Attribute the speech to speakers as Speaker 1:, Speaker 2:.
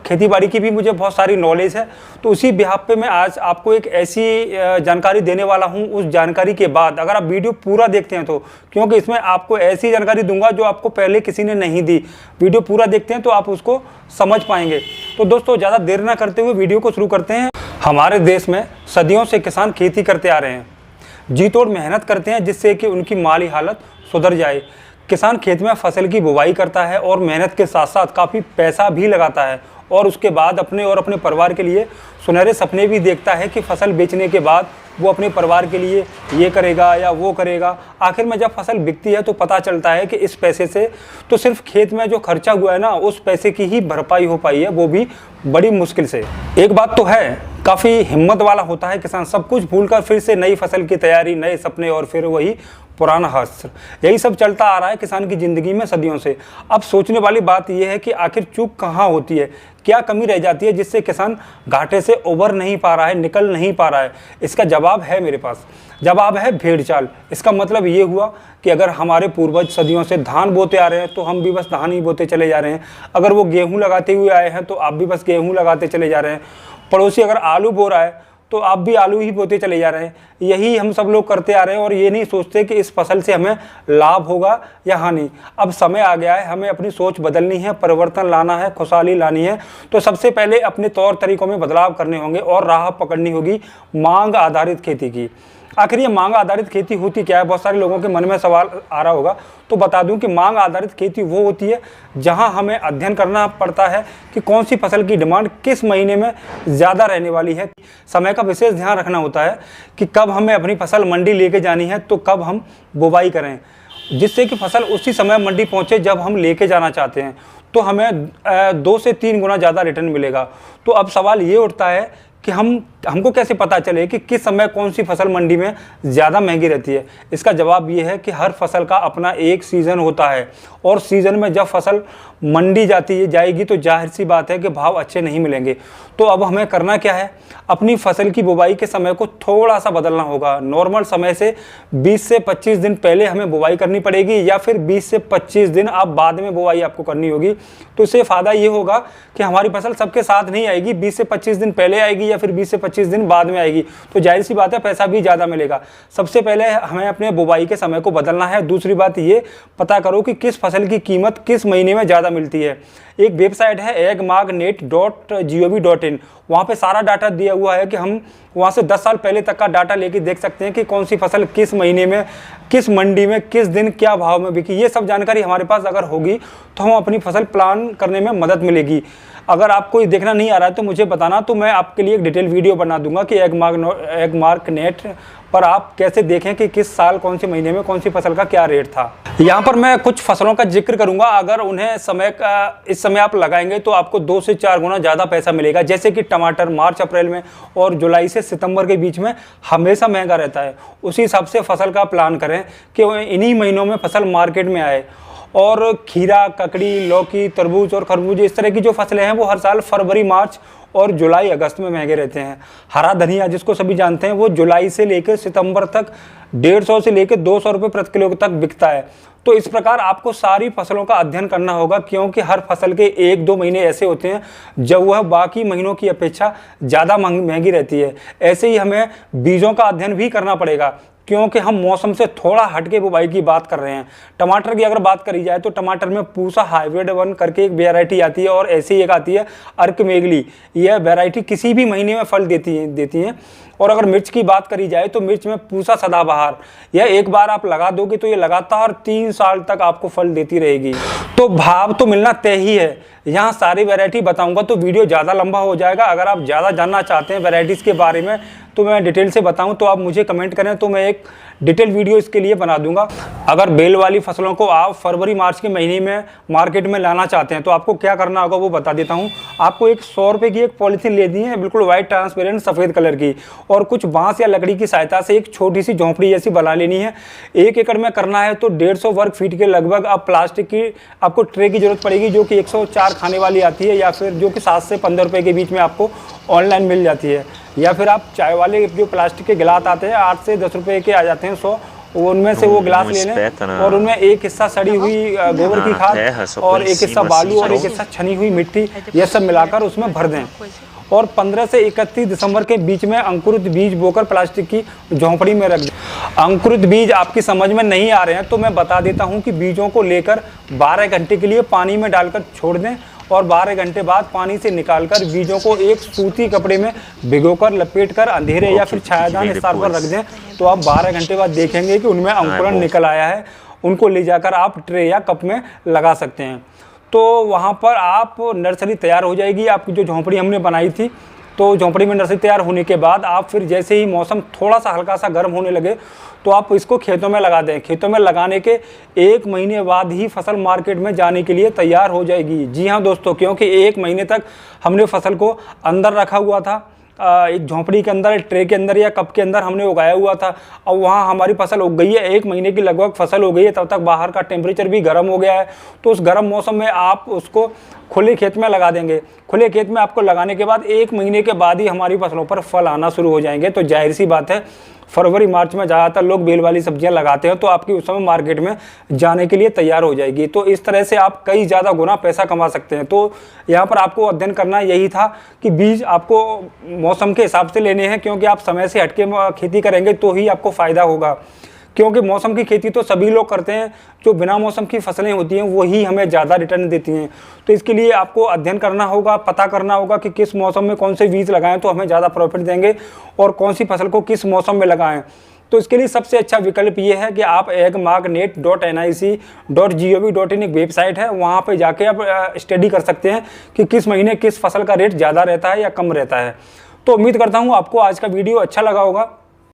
Speaker 1: खेती बाड़ी की भी मुझे बहुत सारी नॉलेज है। तो उसी बिहाफ पे मैं आज आपको एक ऐसी जानकारी देने वाला हूं। उस जानकारी के बाद अगर आप वीडियो पूरा देखते हैं तो, क्योंकि इसमें आपको ऐसी जानकारी दूंगा जो आपको पहले किसी ने नहीं दी, वीडियो पूरा देखते हैं तो आप उसको समझ पाएंगे। तो दोस्तों ज़्यादा देर ना करते हुए वीडियो को शुरू करते हैं। हमारे देश में सदियों से किसान खेती करते आ रहे हैं, जी तोड़ मेहनत करते हैं जिससे कि उनकी माली हालत सुधर जाए। किसान खेत में फसल की बुवाई करता है और मेहनत के साथ साथ काफ़ी पैसा भी लगाता है और उसके बाद अपने और अपने परिवार के लिए सुनहरे सपने भी देखता है कि फसल बेचने के बाद वो अपने परिवार के लिए ये करेगा या वो करेगा। आखिर में जब फसल बिकती है तो पता चलता है कि इस पैसे से तो सिर्फ खेत में जो खर्चा हुआ है ना, उस पैसे की ही भरपाई हो पाई है, वो भी बड़ी मुश्किल से। एक बात तो है, काफ़ी हिम्मत वाला होता है किसान, सब कुछ भूलकर फिर से नई फसल की तैयारी, नए सपने और फिर वही पुराना हश्र, यही सब चलता आ रहा है किसान की ज़िंदगी में सदियों से। अब सोचने वाली बात यह है कि आखिर चूक कहाँ होती है, क्या कमी रह जाती है जिससे किसान घाटे से उबर नहीं पा रहा है, निकल नहीं पा रहा है। इसका जवाब है मेरे पास, जवाब है भेड़ चाल। इसका मतलब ये हुआ कि अगर हमारे पूर्वज सदियों से धान बोते आ रहे हैं तो हम भी बस धान ही बोते चले जा रहे हैं। अगर वो गेहूँ लगाते हुए आए हैं तो आप भी बस गेहूँ लगाते चले जा रहे हैं। पड़ोसी अगर आलू बो रहा है तो आप भी आलू ही बोते चले जा रहे हैं। यही हम सब लोग करते आ रहे हैं और ये नहीं सोचते कि इस फसल से हमें लाभ होगा या हानि। अब समय आ गया है, हमें अपनी सोच बदलनी है, परिवर्तन लाना है, खुशहाली लानी है। तो सबसे पहले अपने तौर तरीकों में बदलाव करने होंगे और राह पकड़नी होगी मांग आधारित खेती की। आखिर ये मांग आधारित खेती होती क्या है, बहुत सारे लोगों के मन में सवाल आ रहा होगा। तो बता दूं कि मांग आधारित खेती वो होती है जहां हमें अध्ययन करना पड़ता है कि कौन सी फसल की डिमांड किस महीने में ज़्यादा रहने वाली है। समय का विशेष ध्यान रखना होता है कि कब हमें अपनी फसल मंडी लेके जानी है, तो कब हम बुवाई करें, जिससे कि फसल उसी समय मंडी पहुँचे जब हम लेके जाना चाहते हैं। तो हमें 2 से 3 गुना ज़्यादा रिटर्न मिलेगा। तो अब सवाल ये उठता है कि हमको कैसे पता चले कि किस समय कौन सी फसल मंडी में ज़्यादा महंगी रहती है। इसका जवाब ये है कि हर फसल का अपना एक सीज़न होता है और सीज़न में जब फसल मंडी जाएगी तो जाहिर सी बात है कि भाव अच्छे नहीं मिलेंगे। तो अब हमें करना क्या है, अपनी फसल की बुवाई के समय को थोड़ा सा बदलना होगा। नॉर्मल समय से 20 से 25 दिन पहले हमें बुवाई करनी पड़ेगी या फिर 20 से 25 दिन आप बाद में बुवाई आपको करनी होगी। तो इससे फ़ायदा ये होगा कि हमारी फसल सबके साथ नहीं आएगी, 20 से 25 दिन पहले आएगी या फिर 20 से 25 दिन बाद में आएगी। तो जाहिर सी बात है पैसा भी ज़्यादा मिलेगा। सबसे पहले हमें अपने बुवाई के समय को बदलना है। दूसरी बात ये पता करो कि किस फसल की कीमत किस महीने में ज़्यादा मिलती है। एक वेबसाइट है agmarknet.gov.in, वहाँ पे सारा डाटा दिया हुआ है कि हम वहाँ से 10 साल पहले तक का डाटा लेके देख सकते हैं कि कौन सी फसल किस महीने में, किस मंडी में, किस दिन क्या भाव में बिकी। ये सब जानकारी हमारे पास अगर होगी तो हम अपनी फसल प्लान करने में मदद मिलेगी। अगर आपको ये देखना नहीं आ रहा है तो मुझे बताना, तो मैं आपके लिए एक डिटेल वीडियो बना दूंगा कि एगमार्कनेट पर आप कैसे देखें कि किस साल कौन से महीने में कौन सी फसल का क्या रेट था। यहाँ पर मैं कुछ फसलों का जिक्र करूंगा, अगर उन्हें इस समय आप लगाएंगे तो आपको 2 से 4 गुना ज़्यादा पैसा मिलेगा। जैसे कि टमाटर मार्च अप्रैल में और जुलाई से सितंबर के बीच में हमेशा महंगा रहता है। उसी हिसाब से फसल का प्लान करें कि इन्हीं महीनों में फसल मार्केट में आए। और खीरा, ककड़ी, लौकी, तरबूज और खरबूज, इस तरह की जो फसलें हैं वो हर साल फरवरी, मार्च और जुलाई, अगस्त में महंगे रहते हैं। हरा धनिया जिसको सभी जानते हैं वो जुलाई से लेकर सितंबर तक 150 से लेकर 200 रुपये प्रति किलो तक बिकता है। तो इस प्रकार आपको सारी फसलों का अध्ययन करना होगा, क्योंकि हर फसल के 1-2 महीने ऐसे होते हैं जब वह बाकी महीनों की अपेक्षा ज़्यादा महंगी रहती है। ऐसे ही हमें बीजों का अध्ययन भी करना पड़ेगा, क्योंकि हम मौसम से थोड़ा हटके बुवाई की बात कर रहे हैं। टमाटर की अगर बात करी जाए तो टमाटर में पूसा हाइब्रिड 1 करके एक वैरायटी आती है और ऐसे ही एक आती है अर्क मेघली। यह वैरायटी किसी भी महीने में फल देती हैं। और अगर मिर्च की बात करी जाए तो मिर्च में पूसा सदाबहार, यह एक बार आप लगा दोगे तो ये लगातार 3 साल तक आपको फल देती रहेगी। तो भाव तो मिलना तय ही है। यहाँ सारी वैरायटी बताऊंगा तो वीडियो ज़्यादा लंबा हो जाएगा। अगर आप ज़्यादा जानना चाहते हैं वैरायटीज़ के बारे में तो मैं डिटेल से बताऊं तो आप मुझे कमेंट करें, तो मैं एक डिटेल वीडियो इसके लिए बना दूंगा। अगर बेल वाली फसलों को आप फरवरी मार्च के महीने में मार्केट में लाना चाहते हैं तो आपको क्या करना होगा वो बता देता हूं। आपको एक 100 रुपये की एक पॉलीथीन लेनी है, बिल्कुल वाइट ट्रांसपेरेंट सफ़ेद कलर की, और कुछ बांस या लकड़ी की सहायता से एक छोटी सी झोंपड़ी जैसी बना लेनी है। 1 एकड़ में करना है तो 150 वर्ग फीट के लगभग आप प्लास्टिक की आपको ट्रे की जरूरत पड़ेगी, जो कि 104 खाने वाली आती है, या फिर जो कि 7 से 15 रुपये के बीच में आपको ऑनलाइन मिल जाती है। या फिर आप चाय वाले जो प्लास्टिक के गिलास आते हैं 8 से 10 रुपये के आ जाते हैं 100, उनमें से वो गिलास ले लें और उनमें एक हिस्सा सड़ी हुई गोबर की खाद और एक हिस्सा बालू और एक हिस्सा छनी हुई मिट्टी, यह सब मिलाकर उसमें भर दें और 15 से 31 दिसंबर के बीच में अंकुरित बीज बोकर प्लास्टिक की झोंपड़ी में रख दें। अंकुरित बीज आपकी समझ में नहीं आ रहे हैं तो मैं बता देता हूं कि बीजों को लेकर 12 घंटे के लिए पानी में डालकर छोड़ दें और 12 घंटे बाद पानी से निकालकर बीजों को एक सूती कपड़े में भिगोकर लपेटकर अंधेरे या फिर छायादार स्थान पर रख दें। तो आप 12 घंटे बाद देखेंगे कि उनमें अंकुरण निकल आया है। उनको ले जाकर आप ट्रे या कप में लगा सकते हैं। तो वहाँ पर आप नर्सरी तैयार हो जाएगी आपकी जो झोंपड़ी हमने बनाई थी। तो झोंपड़ी में नर्सरी तैयार होने के बाद आप फिर जैसे ही मौसम थोड़ा सा हल्का सा गर्म होने लगे तो आप इसको खेतों में लगा दें। खेतों में लगाने के 1 महीने बाद ही फसल मार्केट में जाने के लिए तैयार हो जाएगी। जी हाँ दोस्तों, क्योंकि 1 महीने तक हमने फसल को अंदर रखा हुआ था, एक झोंपड़ी के अंदर, ट्रे के अंदर या कप के अंदर हमने उगाया हुआ था। और वहाँ हमारी फसल उग गई है, 1 महीने की लगभग फसल हो गई है, तब तक बाहर का टेम्परेचर भी गर्म हो गया है। तो उस गर्म मौसम में आप उसको खुले खेत में लगा देंगे। खुले खेत में आपको लगाने के बाद 1 महीने के बाद ही हमारी फसलों पर फल आना शुरू हो जाएंगे। तो जाहिर सी बात है, फरवरी मार्च में ज़्यादातर लोग बेल वाली सब्जियां लगाते हैं, तो आपकी उस समय मार्केट में जाने के लिए तैयार हो जाएगी। तो इस तरह से आप कई ज़्यादा गुना पैसा कमा सकते हैं। तो यहाँ पर आपको अध्ययन करना यही था कि बीज आपको मौसम के हिसाब से लेने हैं, क्योंकि आप समय से हटके खेती करेंगे तो ही आपको फ़ायदा होगा। क्योंकि मौसम की खेती तो सभी लोग करते हैं, जो बिना मौसम की फसलें होती हैं वही हमें ज़्यादा रिटर्न देती हैं। तो इसके लिए आपको अध्ययन करना होगा, पता करना होगा कि किस मौसम में कौन से बीज लगाएं तो हमें ज़्यादा प्रॉफिट देंगे और कौन सी फसल को किस मौसम में लगाएं। तो इसके लिए सबसे अच्छा विकल्प ये है कि आप agmarknet.nic.gov.in एक वेबसाइट है, वहाँ पर जाके आप स्टडी कर सकते हैं कि किस महीने किस फसल का रेट ज़्यादा रहता है या कम रहता है। तो उम्मीद करता हूँ आपको आज का वीडियो अच्छा लगा होगा।